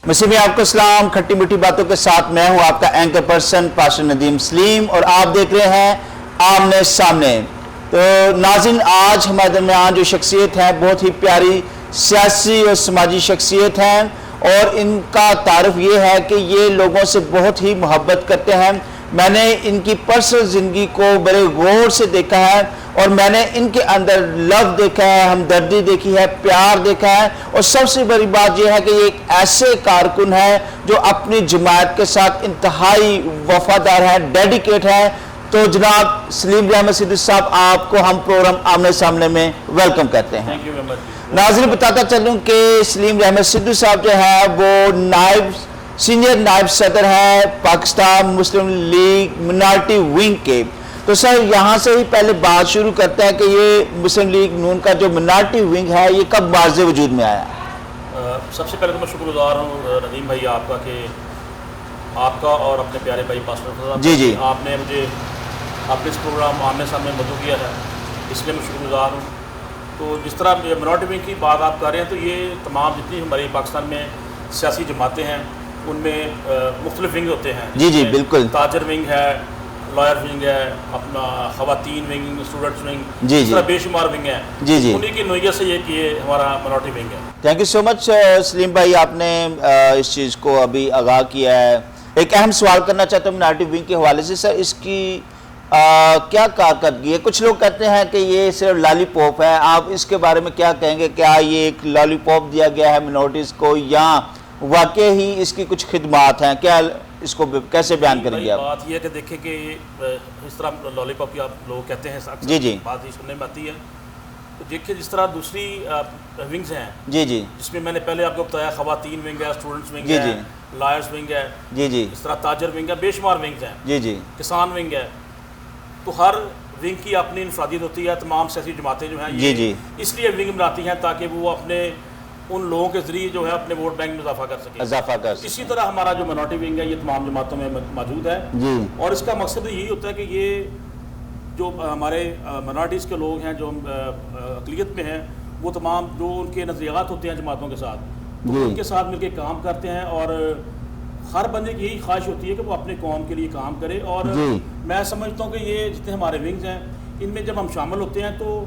مسیح میں آپ کو اسلام، کھٹی میٹھی باتوں کے ساتھ میں ہوں آپ کا اینکر پرسن پاسٹر ندیم سلیم، اور آپ دیکھ رہے ہیں آمنے سامنے۔ تو ناظرین، آج ہمارے درمیان جو شخصیت ہے بہت ہی پیاری سیاسی اور سماجی شخصیت ہیں، اور ان کا تعارف یہ ہے کہ یہ لوگوں سے بہت ہی محبت کرتے ہیں۔ میں نے ان کی پرسنل زندگی کو بڑے غور سے دیکھا ہے، اور میں نے ان کے اندر لو دیکھا ہے، ہمدردی دیکھی ہے، پیار دیکھا ہے، اور سب سے بڑی بات یہ ہے کہ یہ ایک ایسے کارکن ہے جو اپنی جماعت کے ساتھ انتہائی وفادار ہے، ڈیڈیکیٹ ہے۔ تو جناب سلیم احمد سدھو صاحب، آپ کو ہم پروگرام آمنے سامنے میں ویلکم کرتے ہیں۔ ناظرین، بتاتا چلوں کہ سلیم احمد سدھو صاحب جو ہے وہ سینئر نائب صدر ہے پاکستان مسلم لیگ منارٹی ونگ کے۔ تو سر، یہاں سے ہی پہلے بات شروع کرتے ہیں کہ یہ مسلم لیگ نون کا جو منارٹی ونگ ہے یہ کب واضح وجود میں آیا؟ سب سے پہلے تو میں شکر گزار ہوں ندیم بھائی آپ کا، کہ آپ کا اور اپنے پیارے بھائی پاسٹر جی آپ نے مجھے اپنے اس پروگرام آمنے سامنے مدعو کیا ہے، اس لیے میں شکر گزار ہوں۔ تو جس طرح منارٹی ونگ کی بات آپ کر رہے ہیں، تو یہ تمام جتنی ہماری پاکستان میں سیاسی جماعتیں ہیں ان میں مختلف ونگ ہوتے ہیں۔ جی بالکل۔ تاجر ونگ ہے، لائر ونگ ہے، اپنا خواتین ونگ، اسٹوڈنٹس ونگ، اس طرح بے شمار ونگ ہیں۔ انہیں کی نوعیت سے یہ ہمارا منارٹی ونگ ہے۔ تھینک یو سو مچ سلیم بھائی، آپ نے اس چیز کو ابھی آگاہ کیا ہے۔ ایک اہم سوال کرنا چاہتا ہوں منارٹی ونگ کے حوالے سے، سر اس کی کیا کارکردگی ہے؟ کچھ لوگ کہتے ہیں کہ یہ صرف لالی پاپ ہے، آپ اس کے بارے میں کیا کہیں گے؟ کیا یہ ایک لالی پاپ دیا گیا ہے منارٹیز کو، یا واقع ہی اس کی کچھ خدمات ہیں؟ کیا اس کو کیسے بیان کریں گے آپ؟ بات یہ ہے کہ دیکھیں کہ اس طرح لالی پاپ کی آپ لوگ کہتے ہیں، بات ہی سننے میں آتی ہے۔ تو دیکھیں جس طرح دوسری ونگز ہیں جس میں نے پہلے آپ کو بتایا، خواتین ونگ ہے، اسٹوڈنٹس ونگ ہے، لائرز ونگ ہے، اس طرح تاجر ونگ ہے، بے شمار ونگز ہیں، کسان ونگ ہے۔ تو ہر ونگ کی اپنی انفرادیت ہوتی ہے۔ تمام سیاسی جماعتیں جو ہیں یہ اس لیے ونگ بناتی ہیں تاکہ وہ اپنے ان لوگوں کے ذریعے جو ہے اپنے ووٹ بینک میں اضافہ کر سکیں۔ اسی طرح ہمارا جو منارٹی ونگ ہے یہ تمام جماعتوں میں موجود ہے، اور اس کا مقصد یہی ہوتا ہے کہ یہ جو ہمارے منارٹیز کے لوگ ہیں جو اقلیت میں ہیں، وہ تمام جو ان کے نظریات ہوتے ہیں جماعتوں کے ساتھ، تو ان کے ساتھ مل کے کام کرتے ہیں، اور ہر بندے کی یہی خواہش ہوتی ہے کہ وہ اپنے قوم کے لیے کام کرے۔ اور میں سمجھتا ہوں کہ یہ جتنے ہمارے ونگز ہیں ان میں جب ہم شامل ہوتے ہیں تو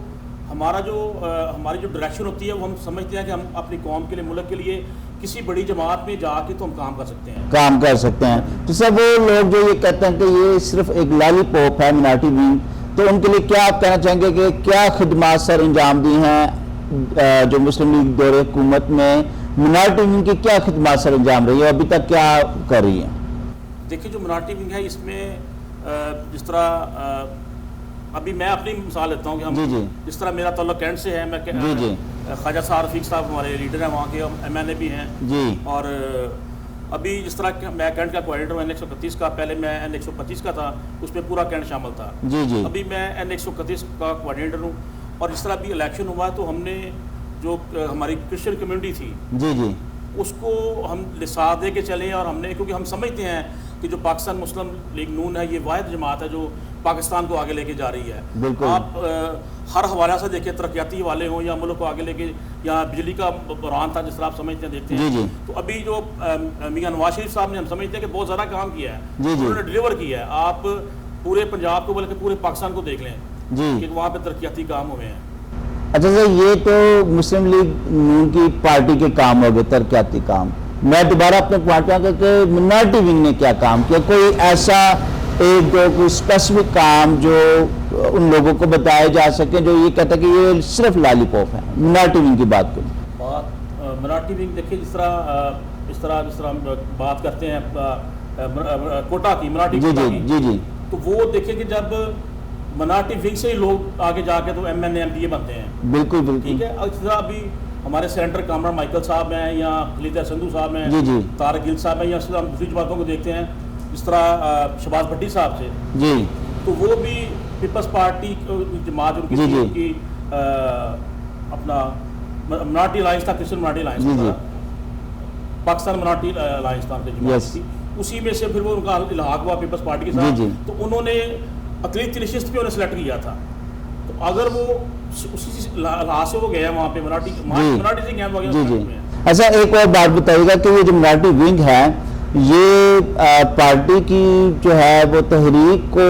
ہماری جو ڈائریکشن ہوتی ہے وہ ہم سمجھتے ہیں کہ ہم اپنی قوم کے لیے، ملک کے لیے کسی بڑی جماعت میں جا کے تو ہم کام کر سکتے ہیں۔ تو سب وہ لوگ جو یہ کہتے ہیں کہ یہ صرف ایک لالی پاپ ہے منارٹی ونگ، تو ان کے لیے کیا آپ کہنا چاہیں گے کہ کیا خدمات سر انجام دی ہیں جو مسلم لیگ دور حکومت میں منارٹی ونگ کی کیا خدمات سر انجام رہی ہے، ابھی تک کیا کر رہی ہیں؟ دیکھیں جو منارٹی ونگ ہے اس میں جس طرح ابھی میں اپنی مثال لیتا ہوں کہ ہم جس طرح میرا تعلق کینٹ سے ہے، میں خواجہ صاحب رفیق صاحب ہمارے لیڈر ہیں، وہاں کے ایم این اے بھی ہیں، اور ابھی جس طرح میں کینٹ کا کوآرڈینیٹر ہوں N131 کا، پہلے میں N125 کا تھا، اس میں پورا کینٹ شامل تھا، ابھی میں N131 کا کوآرڈینیٹر ہوں۔ اور جس طرح ابھی الیکشن ہوا تو ہم نے جو ہماری کرسچن کمیونٹی تھی اس کو ہم ساتھ دے کے چلے، اور ہم نے کیونکہ ہم سمجھتے ہیں کہ جو پاکستان مسلم لیگ نون ہے یہ واحد جماعت ہے جو پاکستان کو آگے لے کے جا رہی ہے۔ آپ ہر حوالہ سے دیکھیں، ترقیاتی حوالے ہوں یا ملک کو آگے لے کے، یا بجلی کا بحران تھا جس طرح آپ سمجھتے ہیں دیکھتے ہیں، تو ابھی جو میاں نواز شریف صاحب نے ہم سمجھتے ہیں کہ بہت زیادہ کام کیا ہے، انہوں نے ڈیلیور کیا ہے۔ آپ پورے پنجاب کو بلکہ پورے پاکستان کو دیکھ لیں کہ وہاں پہ ترقیاتی کام ہوئے ہیں۔ اچھا سر، یہ تو مسلم لیگ نون کی پارٹی کے کام ہو گئے، ترقیاتی کام۔ میں دوبارہ اپنے پوائنٹ پہ آتا کہ منارٹی ونگ نے کیا کام کیا؟ کوئی ایسا ایک دو کوئی اسپیسیفک کام جو ان لوگوں کو بتائے جا سکیں جو یہ کہتا ہے کہ یہ صرف لالی پاپ ہے؟ منارٹی ونگ کی بات کریں۔ منارٹی ونگ دیکھیں جس طرح ہم بات کرتے ہیں کوٹا کی، منارٹی کوٹا کی، تو وہ دیکھیں کہ جب منارٹی ونگ سے ہی لوگ آگے جا کے تو M N A M P A بنتے ہیں۔ بالکل ٹھیک ہے۔ اس طرح ابھی ہمارے سینیٹر کامران مائیکل صاحب ہیں، یا خلیدہ سندھو صاحب ہیں، طارق گل صاحب ہیں، یا اس طرح ہم دوسری جماعتوں کو دیکھتے ہیں جس طرح شہباز بھٹی صاحب سے، تو وہ بھی پیپلز پارٹی جماعت ان کی اپنا منارٹی الائنس تھا، کرسچن منارٹی الائنس تھا، پاکستان منارٹی الائنس تھا ان کی جماعت کی، اسی میں سے پھر وہ ان کا الحاق ہوا پیپلز پارٹی کے ساتھ، تو انہوں نے اقلیتی نشست پہ انہیں سلیکٹ کیا تھا۔ تو اگر وہ اسی لحاظ سے وہ گیا وہاں پہ منارٹی سے گیا وغیرہ، اچھا ایک اور بات بتائیے گا کہ یہ جو منارٹی ونگ ہے یہ پارٹی کی جو ہے وہ تحریک کو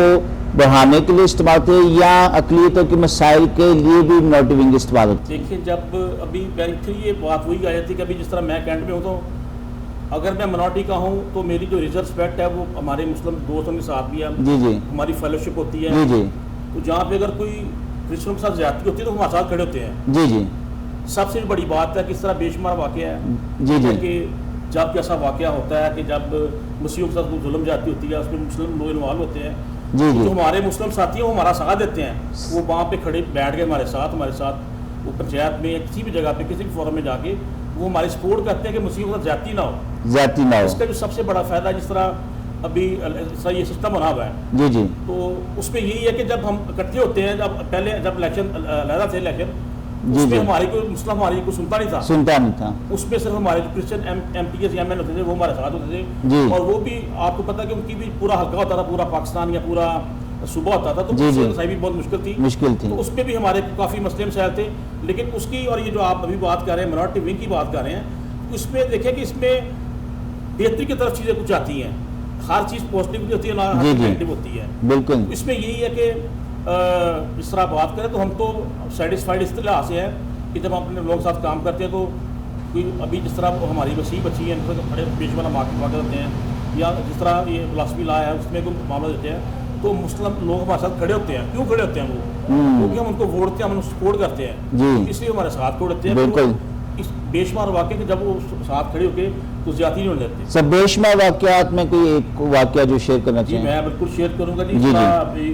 بڑھانے کے لیے استعمال ہوتے ہیں یا اقلیتوں کے مسائل کے لیے بھی منارٹی ونگ استعمال ہوتی ہے؟ دیکھیں جب ابھی پھر یہ بات وہی آئی تھی کہ ابھی جس طرح میں کینٹ میں ہوں تو اگر میں منارٹی کا ہوں تو میری جو ریزرو اسپیکٹ ہے وہ ہمارے مسلم دوستوں کے ساتھ بھی ہے. جی جی. ہماری فیلوشپ ہوتی ہے. جی جی. تو جہاں پہ اگر کوئی کرسچنوں کے ساتھ زیادتی ہوتی ہے تو ہمارے ساتھ کھڑے ہوتے ہیں. جی جی. سب سے بڑی بات ہے کس طرح بے شمار واقعہ ہے. جی جی. کہ جب ایسا واقعہ ہوتا ہے کہ جب مسیحیوں کے ساتھ کوئی ظلم جاتی ہوتی ہے اس میں مسلم لوگ انوالو ہوتے ہیں. جی جی. جو ہمارے مسلم ساتھی ہیں وہ ہمارا ساتھ دیتے ہیں. وہ وہاں پہ کھڑے بیٹھ گئے ہمارے ساتھ وہ پنچایت میں کسی بھی جگہ پہ کسی بھی فورم میں جا کے وہ ہماری سپورٹ کرتے ہیں کہ مسیحیوں کے ساتھ زیادتی نہ ہو. اس کا جو سب سے بڑا فائدہ جس طرح ابھی یہ سسٹم بنا ہوا ہے. جی جی. تو اس میں یہی ہے کہ جب ہم اکٹھے ہوتے ہیں جب الیکشن علیحدہ تھے الیکشن اس میں ہماری کوئی مسئلہ ہماری کوئی سنتا نہیں تھا. اس میں صرف ہمارے جو Christian M P S M N ہوتے تھے وہ ہمارے ساتھ ہوتے تھے. اور وہ بھی آپ کو پتا کہ ان کی بھی پورا حلقہ ہوتا تھا, پورا پاکستان یا پورا صوبہ ہوتا تھا. تو بھی بہت مشکل تھی. تو اس پہ بھی ہمارے کافی مسئلے مسائل تھے. لیکن اس کی اور یہ جو آپ ابھی بات کر رہے ہیں منارٹی ونگ کی بات کر رہے ہیں اس میں دیکھیں کہ اس میں بہتری کی طرف چیزیں کچھ آتی ہیں. ہر چیز پازیٹیو بھی ہوتی ہے نہ نیگیٹو ہوتی ہے. بالکل. اس میں یہی ہے کہ اس طرح بات کریں تو ہم تو سیٹسفائڈ اس طرح سے ہیں کہ جب ہم اپنے لوگوں کے ساتھ کام کرتے ہیں تو ابھی جس طرح ہماری وسیع بچی ہیں بڑے بیچ والا واقع ہوتے ہیں یا جس طرح یہ فلاسفی لا ہے اس میں کوئی معاملہ دیتے ہیں تو مسلم لوگ ہمارے ساتھ کھڑے ہوتے ہیں. کیوں کھڑے ہوتے ہیں وہ؟ کیونکہ ہم ان کو ووٹ دیتے ہیں, ہم ان کو سپورٹ کرتے ہیں, اس لیے ہمارے ساتھ کھڑے ہوتے ہیں. بالکل. اس بے شمار واقعے کہ جب وہ ساتھ کھڑے ہو کے تو زیادتی نہیں ہونے دیتے. سب بے شمار واقعات میں کوئی ایک واقعہ جو شیئر کرنا چاہیں؟ جی میں بالکل شیئر کروں گا. جی ابھی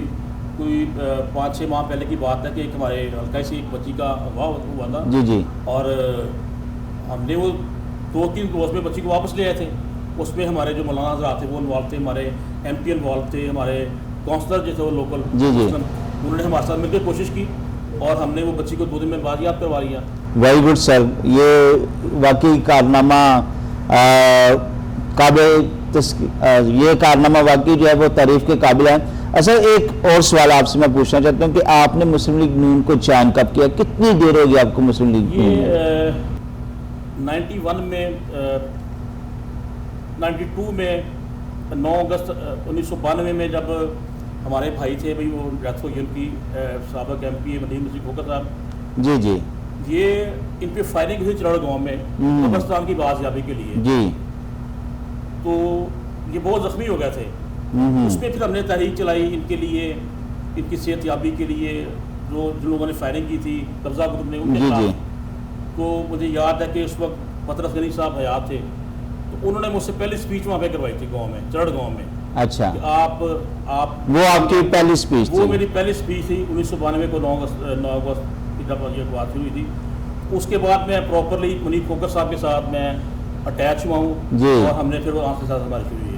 کوئی 5-6 ماہ پہلے کی بات ہے کہ ایک ہمارے حلقہ سے ایک بچی کا اغوا ہوا تھا. جی جی. اور ہم نے وہ 2-3 روز میں بچی کو واپس لے آئے تھے. اس میں ہمارے جو مولانا حضرات تھے وہ انوالو تھے, ہمارے ایم پی انوالو تھے, ہمارے کونسلر جو تھے وہ لوکل انہوں نے ہمارے ساتھ مل کے کوشش کی اور ہم نے وہ بچی کو 2 دن میں بازیاب کروا لیا. ویری گڈ سر. یہ واقعی کارنامہ یہ کارنامہ واقعی جو ہے وہ تعریف کے قابل ہے. اچھا ایک اور سوال آپ سے میں پوچھنا چاہتا ہوں کہ آپ نے مسلم لیگ نون کو جوائن کب کیا, کتنی دیر ہوگی آپ کو مسلم لیگ نون؟ یہ 91 میں 92 میں 9 اگست 1992 میں جب ہمارے بھائی تھے بھائی وہ ڈیتھ ہوئی ان کی سابق ایم پی مدین مسیح کھوکر صاحب. جی جی. یہ ان پہ فائرنگ ہوئی چرڑ گاؤں میں قبرستان کی بازیابی کے لیے. جی. تو یہ بہت زخمی ہو گئے تھے. اس میں پھر ہم نے تحریک چلائی ان کے لیے, ان کی صحت یابی کے لیے. جو لوگوں نے فائرنگ کی تھی قبضہ گروپ نے ان کے خلاف. تو مجھے یاد ہے کہ اس وقت پطرس غنی صاحب حیات تھے تو انہوں نے مجھ سے پہلی اسپیچ وہاں پہ کروائی تھی گاؤں میں, چرڑ گاؤں میں. اچھا. آپ وہ آپ کی پہلی اسپیچ تھی؟ وہ میری پہلی اسپیچ تھی 1992 کو 9 اگست کی جب یہ بات ہوئی تھی. اس کے بعد میں پراپرلی منیر کھوکر صاحب کے ساتھ میں اٹیچ ہوا ہوں اور ہم نے پھر وہاں کے ساتھ ہماری شروع ہوئی ہے.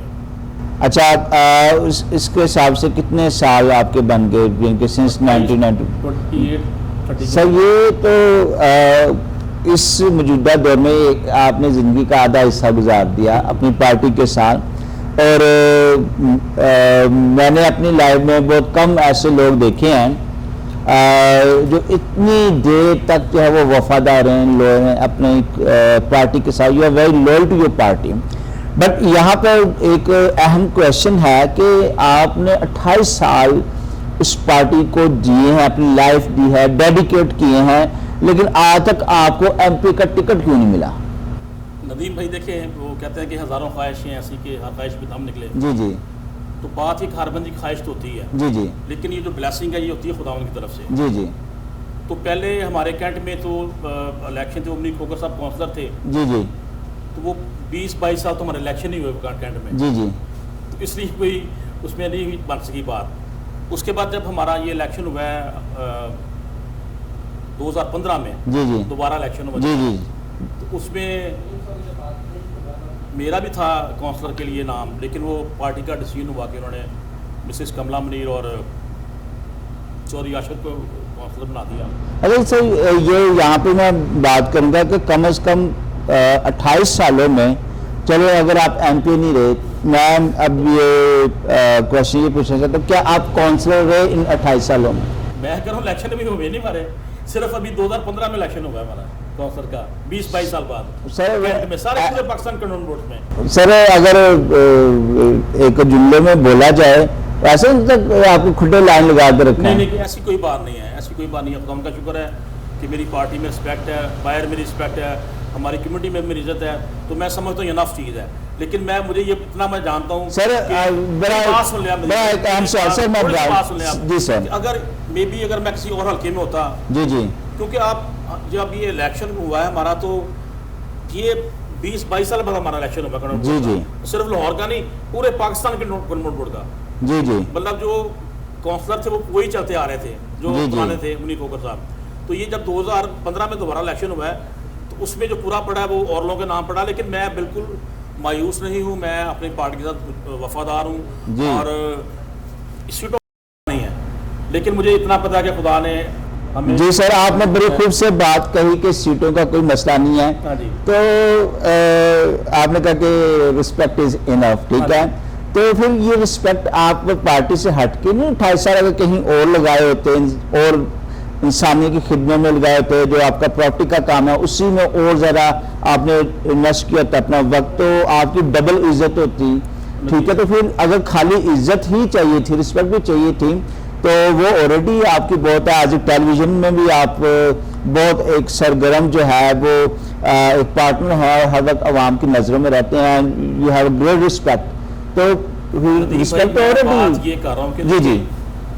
اچھا اس کے حساب سے کتنے سال آپ کے بن گئے جن کے سنس 1998؟ سر یہ تو اس موجودہ دور میں آپ نے زندگی کا آدھا حصہ گزار دیا اپنی پارٹی کے ساتھ. اور میں نے اپنی لائف میں بہت کم ایسے لوگ دیکھے ہیں جو اتنی دیر تک جو ہے وہ وفادار ہیں لوگ ہیں اپنے پارٹی کے ساتھ. You are very loyal to your party. But یہاں پر ایک اہم کویشچن ہے کہ آپ نے 28 سال اس پارٹی کو دیے ہیں, اپنی لائف دی ہے, ڈیڈیکیٹ کیے ہیں, لیکن آج تک آپ کو ایم پی کا ٹکٹ کیوں نہیں ملا؟ ندیم بھائی دیکھیں وہ کہتے ہیں کہ ہزاروں خواہشیں ایسی کہ ہر خواہش پہ دم نکلے. جی جی. تو بات ایک ہر بندی کی خواہش تو ہوتی ہے. جی جی. لیکن یہ جو بلیسنگ ہے یہ ہوتی ہے خداوند کی طرف سے. جی جی. تو پہلے ہمارے کینٹ میں تو الیکشن تھے, منیر کھوکر صاحب کونسلر تھے. جی جی. تو وہ 20-22 سال تو ہمارے الیکشن نہیں ہوئے کینٹ میں. جی جی. تو اس لیے کوئی اس میں نہیں بن سکی بات. اس کے بعد جب ہمارا یہ الیکشن ہوا ہے 2015 میں. جی جی. دوبارہ الیکشن ہوا. جی جی. تو اس میں میرا بھی تھا کونسلر کے لیے نام, لیکن وہ پارٹی کا ڈیسیژن ہوا کہ انہوں نے مسز کملا منیر اور چودھری آشر کو کونسلر بنا دیا. اچھا سر یہ یہاں پہ میں بات کروں گا کہ کم از کم 28 سالوں میں, چلو اگر آپ ایم پی نہیں رہے, میں اب یہ کوشچن یہ پوچھنا چاہتا ہوں کیا آپ کونسلر رہے ان 28 سالوں میں؟ میں کہہ رہا ہوں الیکشن بھی ہوئے نہیں ہمارے, صرف ابھی 2015 میں الیکشن ہوا ہے ہمارا. کونسلر کا 20-22 سال بعد سر میں سارے پورے پاکستان کنٹرول بورڈ میں. سر اگر ایک جملے میں بولا جائے ایسے تک آپ کو کھٹے لائن لگا کے رکھیں؟ نہیں ایسی کوئی بات نہیں ہے, ایسی کوئی بات نہیں ہے. خدا کا شکر ہے کہ میری پارٹی میں رسپیکٹ ہے, باہر میری رسپیکٹ ہے, ہماری کمیونٹی میں میری عزت ہے, تو میں سمجھتا ہوں یہ انف چیز ہے. لیکن مجھے یہ اتنا میں جانتا ہوں سر جی سر اگر مے بی اگر میں کسی اور حلقے میں ہوتا, جی جی کیونکہ آپ جب یہ الیکشن ہوا ہے ہمارا تو یہ 20-22 سال بعد ہمارا الیکشن ہوا, جی جی صرف لاہور کا نہیں پورے پاکستان کے کنٹرول بورڈ کا. جی جی مطلب جو کونسلر تھے وہ وہی چلتے آ رہے تھے جو پرانے تھے منیر کھوکھر صاحب. تو یہ جب 2015 میں دوبارہ الیکشن ہوا ہے تو اس میں جو پورا پڑا ہے وہ اور لوگوں کے نام پڑا, لیکن میں بالکل مایوس نہیں ہوں, میں اپنی پارٹی کے ساتھ وفادار ہوں اور سیٹوں نہیں ہے. لیکن مجھے اتنا پتا ہے کہ خدا نے ہمیں جی سر آپ نے بڑی خوب سے بات کہی کہ سیٹوں کا کوئی مسئلہ نہیں ہے, تو آپ نے کہا کہ رسپیکٹ از انف, ٹھیک ہے. تو پھر یہ رسپیکٹ آپ پارٹی سے ہٹ کے نہیں 28 سال اگر کہیں اور لگائے ہوتے ہیں اور انسانی کی خدمت میں لگائے ہوتے ہیں, جو آپ کا پراپرٹی کا کام ہے اسی میں اور ذرا آپ نے انویسٹ کیا تھا اپنا وقت, تو آپ کی ڈبل عزت ہوتی, ٹھیک ہے. تو پھر اگر خالی عزت ہی چاہیے تھی, رسپیکٹ بھی چاہیے تھی, تو وہ آلریڈی آپ کی بہت ہے. آج ٹیلی ویژن میں بھی آپ بہت ایک سرگرم جو ہے وہ ایک پارٹنر ہے اور ہر وقت عوام کی نظروں میں رہتے ہیں. You have great respect. تو رسپیکٹ یہ کر رہا ہوں کہ جی جی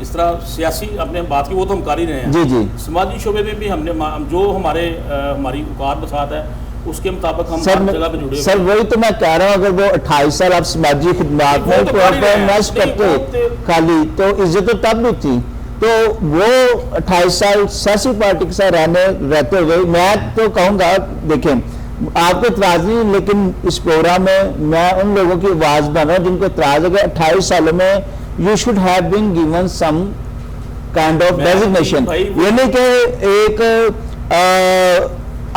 اس طرح سیاسی اپنے بات کی وہ تو ہم کر ہی رہے ہیں, جی جی سماجی شعبے میں بھی ہم نے جو ہماری اوقات بسات ہے اس کے مطابق ہم ہر جگہ پہ جڑے. سر وہی تو میں کہہ رہا ہوں, اگر وہ 28 سال آپ سماجی خدمات میں انویسٹ کرتے خالی تو عزت تب بھی تھی. تو وہ 28 سال سیاسی پارٹی کے ساتھ رہتے ہوئے میں تو کہوں گا, دیکھیں آپ کو اعتراض نہیں, لیکن اس پروگرام میں ان لوگوں کی آواز بن رہا ہوں جن کو اعتراض ہے کہ 28 سالوں میں you should have been given some kind of designation. یہ نہیں کہ ایک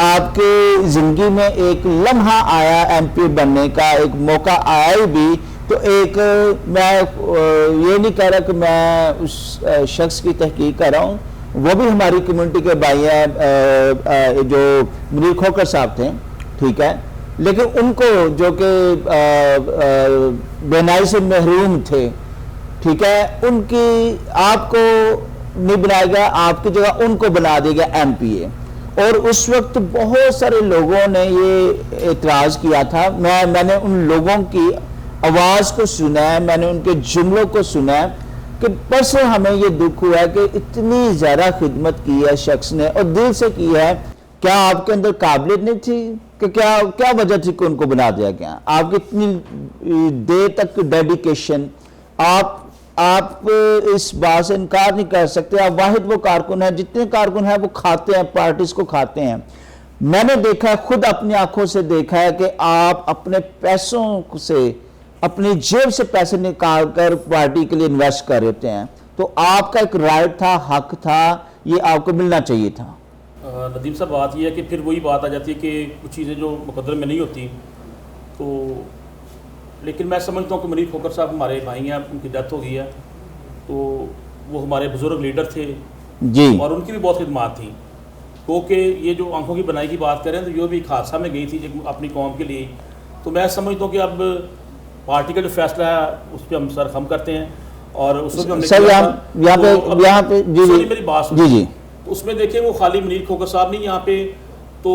آپ کی زندگی میں ایک لمحہ آیا ایم پی بننے کا, ایک موقع آیا ہی بھی, تو ایک میں یہ نہیں کہہ رہا کہ میں اس شخص کی تحقیق کر رہا ہوں, وہ بھی ہماری کمیونٹی کے بھائی ہیں جو منیر کھوکھر صاحب تھے, ٹھیک ہے. لیکن ان کو جو کہ بینائی سے محروم تھے, ٹھیک ہے, ان کی آپ کو نہیں بنایا گیا, آپ کی جگہ ان کو بنا دیا گیا ایم پی اے. اور اس وقت بہت سارے لوگوں نے یہ اعتراض کیا تھا. میں نے ان لوگوں کی آواز کو سنا ہے, میں نے ان کے جملوں کو سنا ہے کہ پرسوں ہمیں یہ دکھ ہوا ہے کہ اتنی زیادہ خدمت کی ہے شخص نے اور دل سے کی ہے, کیا آپ کے اندر قابلیت نہیں تھی کہ کیا وجہ تھی کہ ان کو بنا دیا گیا؟ آپ کی اتنی دیر تک ڈیڈیکیشن, آپ اس بات سے انکار نہیں کر سکتے. آپ واحد وہ کارکن ہیں, جتنے کارکن ہیں وہ کھاتے ہیں, پارٹیز کو کھاتے ہیں. میں نے دیکھا ہے, خود اپنی آنکھوں سے دیکھا ہے کہ آپ اپنے پیسوں سے, اپنی جیب سے پیسے نکال کر پارٹی کے لیے انویسٹ کر رہتے ہیں. تو آپ کا ایک رائٹ تھا, حق تھا, یہ آپ کو ملنا چاہیے تھا. ندیم صاحب بات یہ ہے کہ پھر وہی بات آ جاتی ہے کہ کچھ چیزیں جو مقدر میں نہیں ہوتی. تو لیکن میں سمجھتا ہوں کہ منیر کھوکھر صاحب ہمارے بھائی ہیں, ان کی ڈیتھ ہو گئی ہے, تو وہ ہمارے بزرگ لیڈر تھے جی, اور ان کی بھی بہت خدمات تھیں. کیونکہ یہ جو آنکھوں کی بنائی کی بات کریں تو یہ بھی ایک حادثہ میں گئی تھی اپنی قوم کے لیے. تو میں سمجھتا ہوں کہ اب پارٹی کا جو فیصلہ ہے اس پہ ہم سر خم کرتے ہیں. اور اس وقت ہم نے یہاں پہ میری بات جی جی اس میں دیکھیں وہ خالی منیر کھوکھر صاحب نہیں, یہاں پہ تو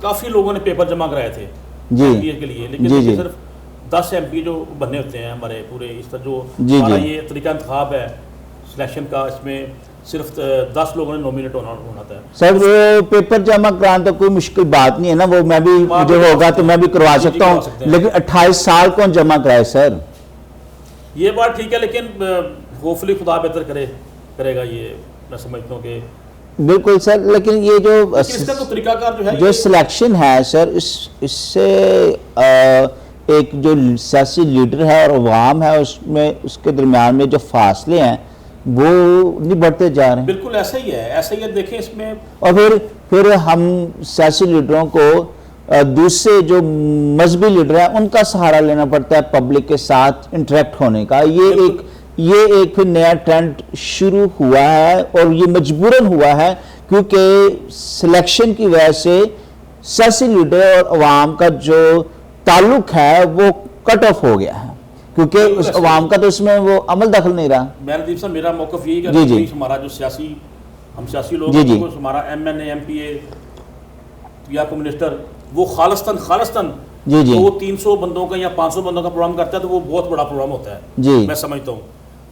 کافی لوگوں نے پیپر جمع کرائے تھے ایم پی اے کے لیے, لیکن صرف 10 ایم پی جو بننے ہوتے ہیں ہمارے پورے اس طرح جو ہمارا یہ طریقہ انتخاب ہے سلیکشن کا, اس میں صرف 10 لوگوں نے نومینیٹ ہونا تھا. سر پیپر جمع کرانا تو کوئی مشکل بات نہیں ہے نا, وہ میں بھی جو ہوگا تو میں بھی کروا سکتا ہوں, لیکن 28 سال کون جمع کرائے سر؟ یہ بات ٹھیک ہے, لیکن ہوپفلی خدا بہتر کرے گا, یہ میں سمجھتا ہوں کہ بالکل سر. لیکن یہ جو طریقہ کار جو ہے جو سلیکشن ہے سر, اس سے ایک جو سیاسی لیڈر ہے اور عوام ہے اس کے درمیان میں جو فاصلے ہیں وہ نہیں بڑھتے جا رہے ہیں. بالکل ایسا ہی ہے, دیکھیں اس میں. اور پھر ہم سیاسی لیڈروں کو دوسرے جو مذہبی لیڈر ہیں ان کا سہارا لینا پڑتا ہے پبلک کے ساتھ انٹریکٹ ہونے کا. یہ ایک پھر نیا ٹرینڈ شروع ہوا ہے, اور یہ مجبوراً ہوا ہے کیونکہ سلیکشن کی وجہ سے سیاسی لیڈر اور عوام کا جو تعلق ہے وہ کٹ آف ہو گیا ہے، کیونکہ اس عوام کا تو اس میں وہ عمل دخل نہیں رہا۔ میرا صاحب میرا موقف یہی ہے کہ ہمارا جو ہم سیاسی لوگ ہیں، ہمارا M N A M P A یا کوئی منسٹر وہ خالصتاً وہ 300 بندوں کا یا 500 بندوں کا پروگرام کرتا ہے تو وہ بہت بڑا پروگرام ہوتا ہے، میں سمجھتا ہوں۔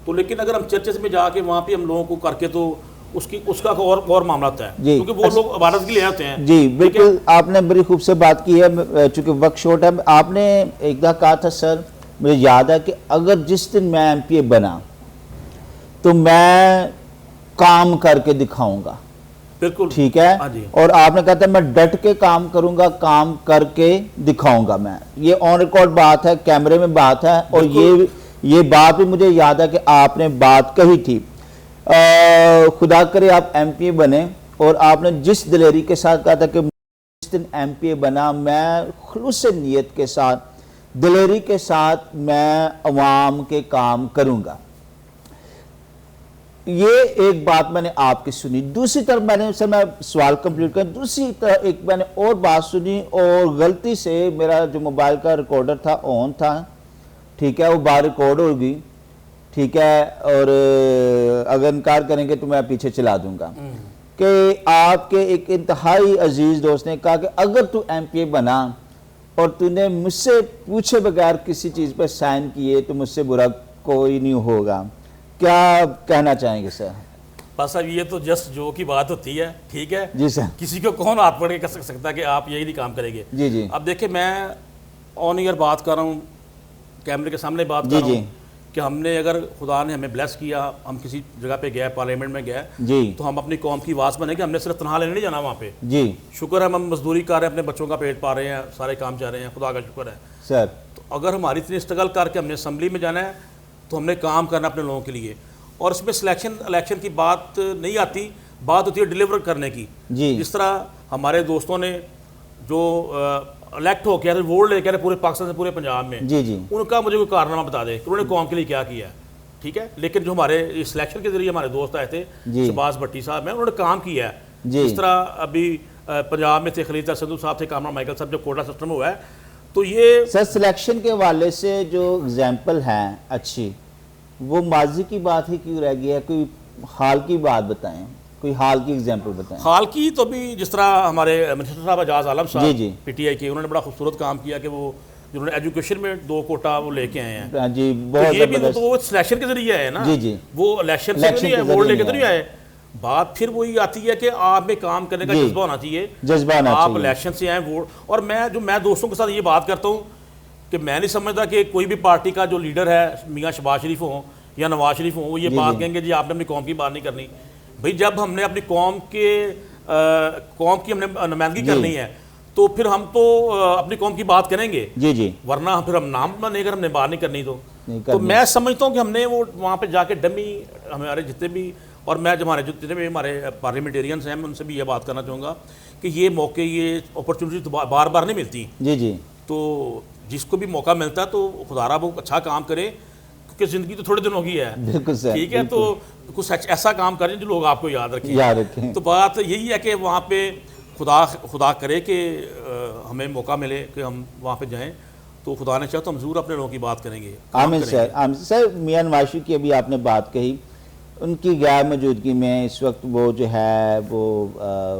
تو لیکن اگر ہم چرچز میں جا کے وہاں پہ ہم لوگوں کو کر کے تو اس کا اور معاملہ ہوتا ہے، کیونکہ وہ لوگ عبادت کے لیے آتے ہیں۔ جی بالکل، آپ نے بڑی خوب سے بات کی ہے، چونکہ وقت شورٹ ہے۔ آپ نے ایک دفعہ کہا تھا سر، مجھے یاد ہے کہ اگر جس دن میں ایم پی اے بنا تو میں کام کر کے دکھاؤں گا، بالکل ٹھیک ہے، اور آپ نے کہا تھا میں ڈٹ کے کام کروں گا، کام کر کے دکھاؤں گا میں۔ یہ آن ریکارڈ بات ہے، کیمرے میں بات ہے، اور یہ بات بھی مجھے یاد ہے کہ آپ نے بات کہی تھی۔ خدا کرے آپ ایم پی اے بنے، اور آپ نے جس دلیری کے ساتھ کہا تھا کہ جس دن ایم پی اے بنا میں خلوص نیت کے ساتھ، دلیری کے ساتھ میں عوام کے کام کروں گا، یہ ایک بات میں نے آپ کی سنی۔ دوسری طرف میں سوال کمپلیٹ کریں، دوسری طرف ایک میں نے اور بات سنی، اور غلطی سے میرا جو موبائل کا ریکارڈر تھا آن تھا، ٹھیک ہے، وہ بار ریکارڈ ہوگی، ٹھیک ہے، اور اگر انکار کریں گے تو میں پیچھے چلا دوں گا، کہ آپ کے ایک انتہائی عزیز دوست نے کہا کہ اگر تو ایم پی اے بنا اور تو نے مجھ سے پوچھے بغیر کسی چیز پہ سائن کیے تو مجھ سے برا کوئی نہیں ہوگا۔ کیا کہنا چاہیں گے سر؟ بس صاحب یہ تو جسٹ جو کی بات ہوتی ہے، ٹھیک ہے جی سر، کسی کو کون ہاتھ پڑھ کے کہہ سکتا ہے کہ آپ یہی نہیں کام کریں گے۔ جی جی، اب دیکھیں میں آن ایئر بات کر رہا ہوں، کیمرے کے سامنے بات کر رہا ہوں کہ ہم نے اگر خدا نے ہمیں بلیس کیا، ہم کسی جگہ پہ گئے، پارلیمنٹ میں گئے، تو ہم اپنی قوم کی آواز بنے گے، ہم نے صرف تنہا لینے نہیں جانا وہاں پہ۔ جی شکر ہے ہم مزدوری کر رہے ہیں، اپنے بچوں کا پیٹ پا رہے ہیں، سارے کام چاہ رہے ہیں، خدا کا شکر ہے سر۔ تو اگر ہماری اتنی اسٹرگل کر کے ہم نے اسمبلی میں جانا ہے تو ہم نے کام کرنا اپنے لوگوں کے لیے، اور اس میں الیکشن کی بات نہیں آتی، بات ہوتی ہے ڈیلیور کرنے کی۔ جس طرح ہمارے دوستوں نے جو الیکٹ ہو کے ووٹ لے کے پورے پاکستان سے، پورے پنجاب میں، ان کا مجھے کوئی کارنامہ بتا دے کہ انہوں نے قوم کے لیے کیا کیا ہے، ٹھیک ہے۔ لیکن جو ہمارے اس الیکشن کے ذریعے ہمارے دوست آئے تھے، شہباز بھٹی صاحب ہیں، انہوں نے کام کیا ہے۔ جس طرح ابھی پنجاب میں تھے خلیل سندھو صاحب تھے، کامران مائیکل صاحب، جو کوٹا سسٹم ہوا ہے، تو یہ سر سلیکشن کے حوالے سے جو اگزامپل ہیں اچھی، وہ ماضی کی بات ہی کیوں رہ گئی ہے؟ کوئی حال کی بات بتائیں، کوئی حال کی اگزامپل بتائیں۔ حال کی تو بھی جس طرح ہمارے منسٹر صاحب اعجاز عالم صاحب پی ٹی آئی کے، انہوں نے بڑا خوبصورت کام کیا کہ وہ جنہوں نے ایجوکیشن میں 2 کوٹا وہ لے کے آئے ہیں، جی یہ بھی تو وہ سلیکشن کے ذریعے آئے نا، وہ الیکشن سے نہیں آئے، ووٹ لے کے تو نہیں آئے۔ بات پھر وہی آتی ہے کہ آپ میں کام کرنے کا جذبہ ہونا چاہیے، آپ الیکشن سے آئیں ووٹ۔ اور میں دوستوں کے ساتھ یہ بات کرتا ہوں کہ میں نہیں سمجھتا کہ کوئی بھی پارٹی کا جو لیڈر ہے، میاں شہباز شریف ہوں یا نواز شریف ہوں، وہ یہ بات کہیں گے جی آپ نے اپنی قوم کی بات نہیں کرنی۔ بھئی جب ہم نے اپنی قوم کی ہم نے نمائندگی کرنی ہے تو پھر ہم تو اپنی قوم کی بات کریں گے، ورنہ پھر ہم نام بنے گا، ہم نے بات نہیں کرنی۔ تو میں سمجھتا ہوں کہ ہم نے وہ وہاں پہ جا کے ڈمی ہمارے جتنے بھی، اور میں جتنے بھی ہمارے پارلیمنٹیرینس ہیں، میں ان سے بھی یہ بات کرنا چاہوں گا کہ یہ موقع، یہ اپرچونٹی بار بار نہیں ملتی۔ تو جس کو بھی موقع ملتا ہے تو خدا را وہ اچھا کام کرے، کیونکہ زندگی تو تھوڑے دنوں کی ہے، ٹھیک ہے، تو کچھ ایسا کام کریں جو لوگ آپ کو یاد رکھیں۔ تو بات یہی ہے کہ وہاں پہ خدا کرے کہ ہمیں موقع ملے کہ ہم وہاں پہ جائیں، تو خدا نے چاہا تو ہم ضرور اپنے لوگوں کی بات کریں گے۔ آمین سر، آمین سر۔ میاں نواز شریف کی ابھی آپ نے بات کہی، ان کی غیر موجودگی میں اس وقت وہ جو ہے وہ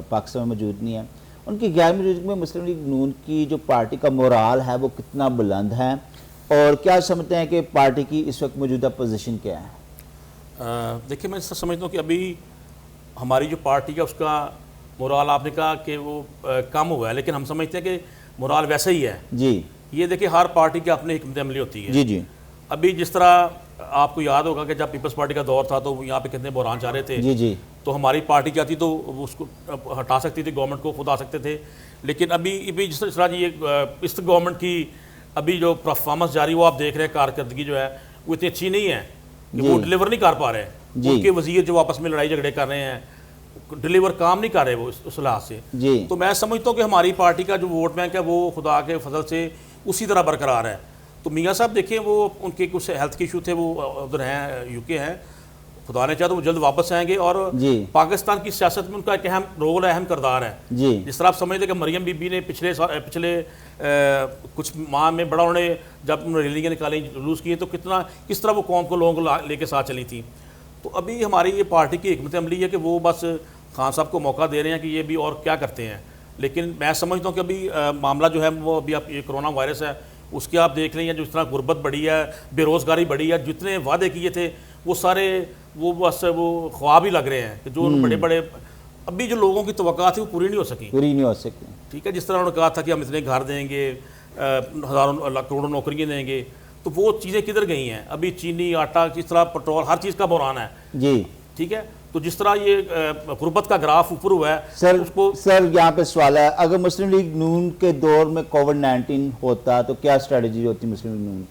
پاکستان میں موجود نہیں ہے، ان کی غیر موجودگی میں مسلم لیگ نون کی جو پارٹی کا مورال ہے وہ کتنا بلند ہے، اور کیا سمجھتے ہیں کہ پارٹی کی اس وقت موجودہ پوزیشن کیا ہے؟ دیکھیں میں اس سے سمجھتا ہوں کہ ابھی ہماری جو پارٹی کا اس کا مورال، آپ نے کہا کہ وہ کم ہوا ہے، لیکن ہم سمجھتے ہیں کہ مورال ویسا ہی ہے۔ جی یہ دیکھیں ہر پارٹی کی اپنی حکمت عملی ہوتی ہے۔ جی ابھی جس طرح آپ کو یاد ہوگا کہ جب پیپلز پارٹی کا دور تھا تو یہاں پہ کتنے بحران چاہ رہے تھے، تو ہماری پارٹی کیا تھی تو اس کو ہٹا سکتی تھی، گورنمنٹ کو خود آ سکتے تھے۔ لیکن ابھی جس طرح یہ اس گورنمنٹ کی ابھی جو پرفارمنس جاری وہ آپ دیکھ رہے ہیں، کارکردگی جو ہے وہ اتنی اچھی نہیں ہے کہ وہ ڈیلیور نہیں کر پا رہے ہیں۔ ان کے وزیر جو آپس میں لڑائی جھگڑے کر رہے ہیں، ڈیلیور کام نہیں کر رہے وہ اس لحاظ سے۔ تو میں سمجھتا ہوں کہ ہماری پارٹی کا جو ووٹ بینک ہے وہ خدا کے فضل سے اسی طرح برقرار ہے۔ تو میاں صاحب دیکھیں وہ ان کے کچھ ہیلتھ کے ایشو تھے، وہ ادھر ہیں، یو کے ہیں، خدا نے چاہا تو وہ جلد واپس آئیں گے، اور پاکستان کی سیاست میں ان کا ایک اہم رول ہے، اہم کردار ہے. جس طرح آپ سمجھ لیں کہ مریم بی بی نے پچھلے کچھ ماہ میں بڑا انہوں نے جب انہوں نے ریلیاں نکالیں، جلوس کیے، تو کس طرح وہ قوم کو لوگوں کو لے کے ساتھ چلی تھیں. تو ابھی ہماری یہ پارٹی کی حکمت عملی ہے کہ وہ بس خان صاحب کو موقع دے رہے ہیں کہ یہ بھی اور کیا کرتے ہیں. لیکن میں سمجھتا ہوں کہ ابھی معاملہ جو ہے وہ ابھی یہ کرونا وائرس ہے، اس کے آپ دیکھ رہے ہیں جس طرح غربت بڑھی ہے، بے روزگاری بڑھی ہے، جتنے وعدے کیے تھے وہ سارے وہ بس وہ خواب ہی لگ رہے ہیں کہ جو بڑے بڑے ابھی جو لوگوں کی توقعات تھی وہ پوری نہیں ہو سکی. ٹھیک ہے، جس طرح انہوں نے کہا تھا کہ ہم اتنے گھر دیں گے، ہزاروں کروڑوں نوکریاں دیں گے، تو وہ چیزیں کدھر گئی ہیں؟ ابھی چینی، آٹا، جس طرح پیٹرول، ہر چیز کا بحران ہے. جی ٹھیک ہے، تو جس طرح یہ غربت کا گراف اوپر ہوا ہے. سر یہاں پہ سوال ہے، اگر مسلم لیگ نون کے دور میں کووڈ-19 ہوتا تو کیا اسٹریٹجی ہوتی مسلم لیگ نون؟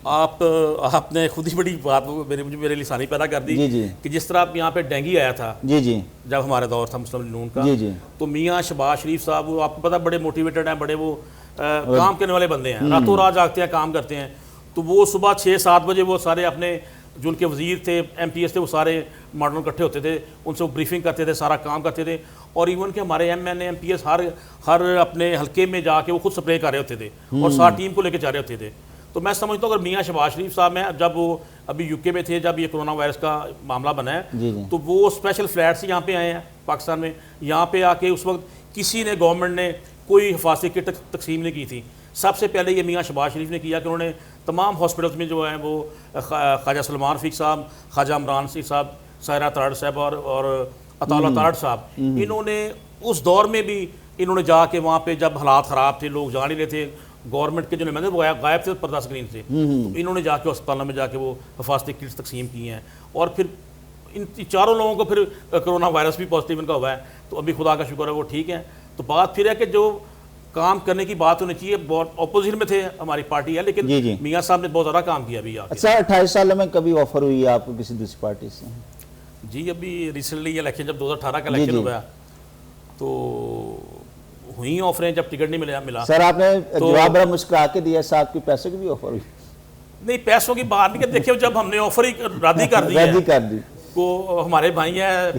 آپ نے خود ہی بڑی بات میرے لسانی پیدا کر دی کہ جس طرح یہاں پہ ڈینگی آیا تھا جب ہمارے دور تھا مسلم لیگ نون کا، تو میاں شہباز شریف صاحب وہ آپ کو پتا بڑے موٹیویٹڈ ہیں، بڑے وہ کام کرنے والے بندے ہیں، راتوں رات جاگتے ہیں، کام کرتے ہیں. تو وہ صبح 6-7 بجے وہ سارے اپنے جو ان کے وزیر تھے، ایم پی ایس تھے، وہ سارے ماڈرن اکٹھے ہوتے تھے، ان سے وہ بریفنگ کرتے تھے، سارا کام کرتے تھے. اور ایون کہ ہمارے M N A, M P S ہر اپنے حلقے میں جا کے وہ خود سپرے کر رہے ہوتے تھے اور ساری ٹیم کو لے کے جا رہے ہوتے تھے. تو میں سمجھتا ہوں اگر میاں شہباز شریف صاحب ہیں، جب وہ ابھی یو کے میں تھے، جب یہ کرونا وائرس کا معاملہ بنا ہے، تو وہ اسپیشل فلائٹ سے یہاں پہ آئے ہیں پاکستان میں. یہاں پہ آ کے اس وقت کسی نے گورنمنٹ نے کوئی حفاظتی کٹ تقسیم نہیں کی تھی. سب سے پہلے یہ میاں شہباز شریف نے کیا کہ انہوں نے تمام ہاسپٹلس میں جو ہیں وہ خواجہ سلمان رفیق صاحب، خواجہ عمران سی صاحب، سائرہ تارڑ صاحب اور عطاءاللہ تارڑ صاحب، انہوں نے اس دور میں بھی انہوں نے جا کے وہاں پہ جب حالات خراب تھے، لوگ جا نہیں رہے تھے، گورنمنٹ کے جو نمائندے وہ غائب تھے پردہ اسکرین سے، تو انہوں نے جا کے ہسپتالوں میں جا کے وہ حفاظتی کٹس تقسیم کی ہیں. اور پھر ان چاروں لوگوں کو پھر کرونا وائرس بھی پازیٹیو ان کا ہوا ہے. تو ابھی خدا کا شکر ہے وہ ٹھیک ہیں. تو بات پھر ہے کہ جو کام کرنے کی بات ہونی چاہیے، بہت اپوزیشن میں تھے ہماری پارٹی ہے، لیکن میاں صاحب نے بہت زیادہ کام کیا ابھی. اچھا 28 سالوں میں کبھی آفر ہوئی ہے آپ کو کسی دوسری پارٹی سے؟ جی ابھی ریسنٹلی الیکشن جب 2018 کا الیکشن ہوا تو ہوئی آفریں، جب ٹکٹ نہیں ملا. سر آپ نے جواب بڑا مسکرا کے دیا، ساتھ کوئی پیسے کی بھی آفر ہوئی؟ نہیں، پیسوں کی بات نہیں، کہ دیکھیں جب ہم نے آفر ہی رد کر دی کو ہمارے بھائی ہیں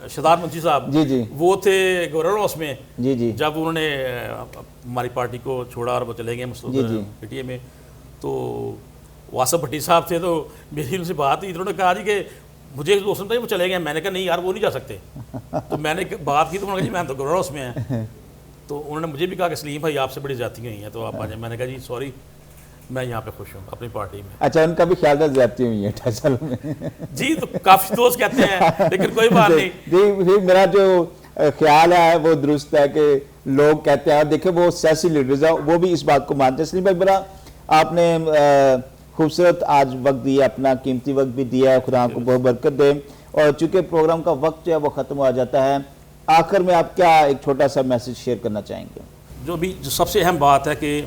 شہزاد منشی صاحب، وہ تھے گورنر ہاؤس میں جب انہوں نے ہماری پارٹی کو چھوڑا اور وہ چلے گئے پی ٹی اے میں. تو واسف بھٹی صاحب تھے، تو میری ان سے بات ہوئی، انہوں نے کہا جی کہ مجھے دوست تھا وہ چلے گئے. میں نے کہا نہیں یار وہ نہیں جا سکتے. تو میں نے بات کی تو انہوں نے کہا جی میں تو گورنر ہاؤس میں ہیں. تو انہوں نے مجھے بھی کہا کہ سلیم بھائی آپ سے بڑی زیادتی ہوئی ہیں تو آپ آ جائیں. میں نے کہا جی سوری، میں یہاں پہ خوش ہوں اپنی پارٹی میں. اچھا ان کا بھی خیال تھا زیادتی ہوئی ہے 28 سالوں میں؟ جی تو کافی دوست کہتے ہیں، لیکن کوئی بات نہیں. جی میرا جو خیال ہے وہ درست ہے کہ لوگ کہتے ہیں، دیکھیں وہ سیاسی لیڈرز ہیں وہ بھی اس بات کو مانتے ہیں. سلیم بھائی بڑا آپ نے خوبصورت آج وقت دیا، اپنا قیمتی وقت بھی دیا ہے، خدا کو بہت برکت دے. اور چونکہ پروگرام کا وقت جو ہے وہ ختم ہو جاتا ہے، آخر میں آپ کیا ایک چھوٹا سا میسج شیئر کرنا چاہیں گے؟ جو سب سے اہم بات ہے کہ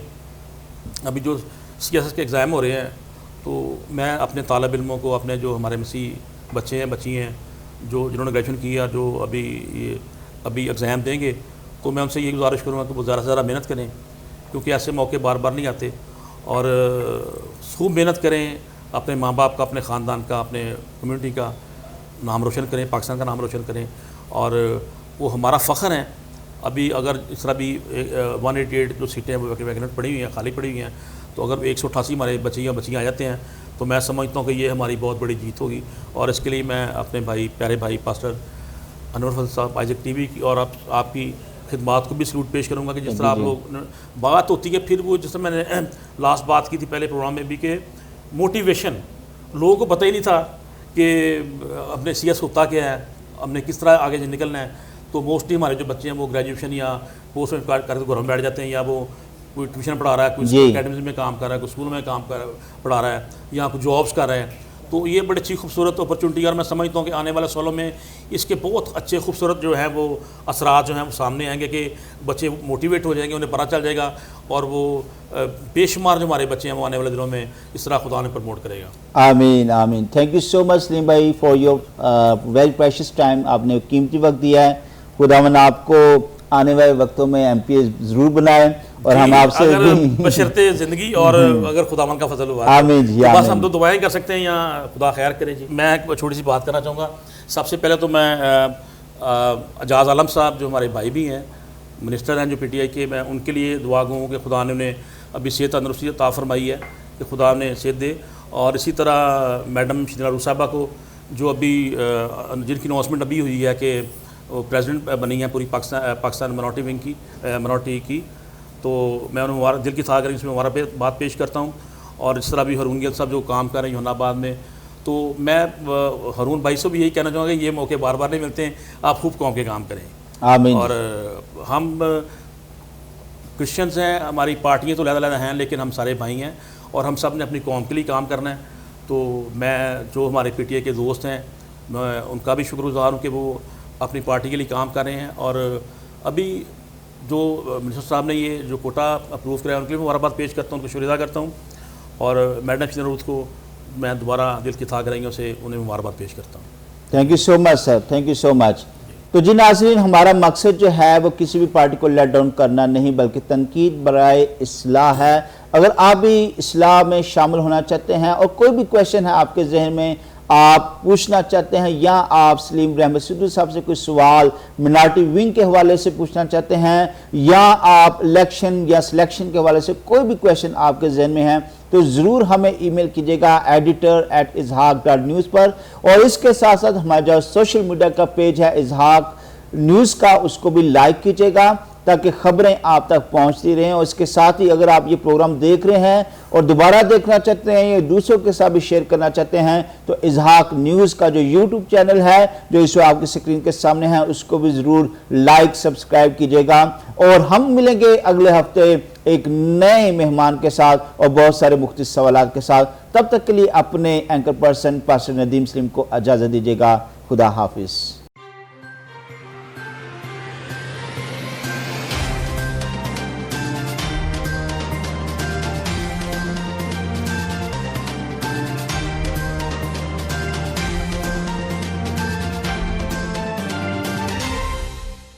ابھی جو سیاست کے ایگزام ہو رہے ہیں، تو میں اپنے طالب علموں کو، اپنے جو ہمارے مسیح بچے ہیں بچی ہیں جنہوں نے گریجویشن کیا، جو ابھی ایگزام دیں گے، تو میں ان سے یہ گزارش کروں گا کہ وہ زیادہ سے زیادہ محنت کریں، کیونکہ ایسے موقع بار بار نہیں آتے. اور خوب محنت کریں، اپنے ماں باپ کا، اپنے خاندان کا، اپنے کمیونٹی کا نام روشن کریں، پاکستان کا نام روشن کریں. اور وہ ہمارا فخر ہے. ابھی اگر اس طرح بھی 188 جو سیٹیں وہ ویکینٹ پڑی ہوئی ہیں، خالی پڑی ہوئی ہیں، تو اگر 188 ہمارے بچیاں آ جاتے ہیں تو میں سمجھتا ہوں کہ یہ ہماری بہت بڑی جیت ہوگی. اور اس کے لیے میں اپنے پیارے بھائی پاسٹر انور فضل صاحب، آئزک ٹی وی کی اور آپ کی خدمات کو بھی سلوٹ پیش کروں گا کہ جس طرح آپ لوگ بات ہوتی ہے. پھر وہ جس طرح میں نے لاسٹ بات کی تھی پہلے پروگرام میں بھی کہ موٹیویشن، لوگوں کو پتہ ہی نہیں تھا کہ اپنے CS ہوتا کیا ہے، ہم نے کس طرح آگے نکلنا ہے. تو موسٹلی ہمارے جو بچے ہیں وہ گریجویشن یا پوسٹ میں کر کے گھروں میں بیٹھ جاتے ہیں، یا وہ کوئی ٹیوشن پڑھا رہا ہے، کوئی اکیڈمی میں کام کر رہا ہے، کوئی اسکول میں کام پڑھا رہا ہے، یا کوئی جابس کر رہا ہے. تو یہ بڑی اچھی خوبصورت اپرچونٹی ہے. اور میں سمجھتا ہوں کہ آنے والے سالوں میں اس کے بہت اچھے خوبصورت جو ہیں وہ اثرات جو ہیں وہ سامنے آئیں گے کہ بچے موٹیویٹ ہو جائیں گے، انہیں پتہ چل جائے گا، اور وہ بے شمار جو ہمارے بچے ہیں وہ آنے والے دنوں میں اس طرح خدا نے پروموٹ کرے گا. آمین آمین. تھینک یو سو مچ سلیم بھائی for your very precious time. آپ نے قیمتی وقت دیا ہے. خداوند آپ کو آنے والے وقتوں میں MP ضرور بنائیں اور ہم آپ سے بشرطِ زندگی اور اگر خداوند کا فضل ہوا آمین جی بس ہم تو دعائیں کر سکتے ہیں یا خدا خیر کرے جی. میں ایک چھوٹی سی بات کرنا چاہوں گا. سب سے پہلے تو میں اعجاز عالم صاحب جو ہمارے بھائی بھی ہیں منسٹر ہیں جو پی ٹی آئی کے, میں ان کے لیے دعا گو ہوں کہ خدا نے انہیں ابھی صحت تندرستی عطا فرمائی ہے کہ خدا نے صحت دے. اور اسی طرح میڈم شیلا رو صاحبہ کو جو ابھی جن کی اناؤنسمنٹ ابھی ہوئی ہے کہ وہ پریزیڈنٹ بنی ہیں پوری پاکستان منارٹی ونگ کی منارٹی کی, تو میں انہیں دل کی تھا کر اس میں بات پیش کرتا ہوں. اور اس طرح بھی ہارون گل صاحب جو کام کر رہے ہیں جہان آباد میں, تو میں ہارون بھائی سے بھی یہی کہنا چاہوں گا کہ یہ موقع بار بار نہیں ملتے ہیں, آپ خوب قوم کے کام کریں. آمین. اور ہم کرسچنز ہیں, ہماری پارٹیاں تو علیحدہ ہیں لیکن ہم سارے بھائی ہیں اور ہم سب نے اپنی قوم کے لیے کام کرنا ہے. تو میں جو ہمارے پی ٹی آئی کے دوست ہیں میں ان کا بھی شکر گزار ہوں کہ وہ اپنی پارٹی کے لیے کام کر رہے ہیں. اور ابھی جو منسٹر صاحب نے یہ جو کوٹا اپروو کرایا ان کے لیے مبارکباد پیش کرتا ہوں, ان کو شکریہ ادا کرتا ہوں. اور میڈم شیلا روت کو میں دوبارہ دل کی تھا کریں گے اسے انہیں مبارکباد پیش کرتا ہوں. Thank you so much sir, thank you so much. تو جی ناظرین, ہمارا مقصد جو ہے وہ کسی بھی پارٹی کو لیٹ ڈاؤن کرنا نہیں بلکہ تنقید برائے اصلاح ہے. اگر آپ بھی اصلاح میں شامل ہونا چاہتے ہیں اور کوئی بھی کویشچن ہے آپ کے ذہن میں آپ پوچھنا چاہتے ہیں, یا آپ سلیم رحمت سدھو صاحب سے کوئی سوال منارٹی ونگ کے حوالے سے پوچھنا چاہتے ہیں, یا آپ الیکشن یا سلیکشن کے حوالے سے کوئی بھی کویشچن آپ کے ذہن میں ہے, تو ضرور ہمیں ای میل کیجیے گا editor@izhaq.news پر. اور اس کے ساتھ ساتھ ہمارا جو سوشل میڈیا کا پیج ہے اظہاق نیوز کا, اس کو بھی لائک کیجیے گا تاکہ خبریں آپ تک پہنچتی رہیں. اور اس کے ساتھ ہی اگر آپ یہ پروگرام دیکھ رہے ہیں اور دوبارہ دیکھنا چاہتے ہیں یا دوسروں کے ساتھ بھی شیئر کرنا چاہتے ہیں, تو اظہاق نیوز کا جو یوٹیوب چینل ہے جو اس وقت آپ کی سکرین کے سامنے ہے, اس کو بھی ضرور لائک سبسکرائب کیجیے گا. اور ہم ملیں گے اگلے ہفتے ایک نئے مہمان کے ساتھ اور بہت سارے مختلف سوالات کے ساتھ. تب تک کے لیے اپنے اینکر پرسن پاسٹر ندیم سلیم کو اجازت دیجیے گا. خدا حافظ.